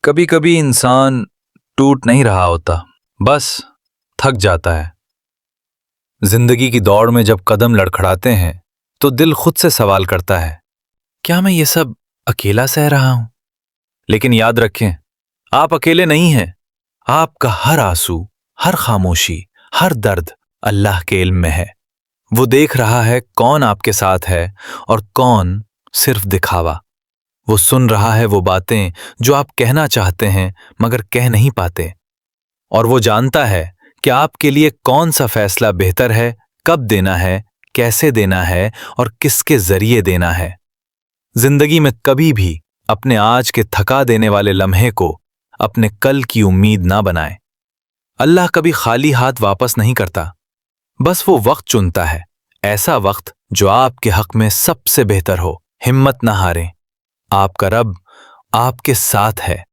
कभी कभी इंसान टूट नहीं रहा होता, बस थक जाता है। जिंदगी की दौड़ में जब कदम लड़खड़ाते हैं तो दिल खुद से सवाल करता है, क्या मैं ये सब अकेला सह रहा हूं? लेकिन याद रखें, आप अकेले नहीं हैं। आपका हर आंसू, हर खामोशी, हर दर्द अल्लाह के इल्म में है। वो देख रहा है कौन आपके साथ है और कौन सिर्फ दिखावा। वो सुन रहा है वो बातें जो आप कहना चाहते हैं मगर कह नहीं पाते। और वो जानता है कि आपके लिए कौन सा फैसला बेहतर है, कब देना है, कैसे देना है और किसके जरिए देना है। जिंदगी में कभी भी अपने आज के थका देने वाले लम्हे को अपने कल की उम्मीद ना बनाएं। अल्लाह कभी खाली हाथ वापस नहीं करता, बस वो वक्त चुनता है, ऐसा वक्त जो आपके हक में सबसे बेहतर हो। हिम्मत ना हारें, आपका रब आपके साथ है।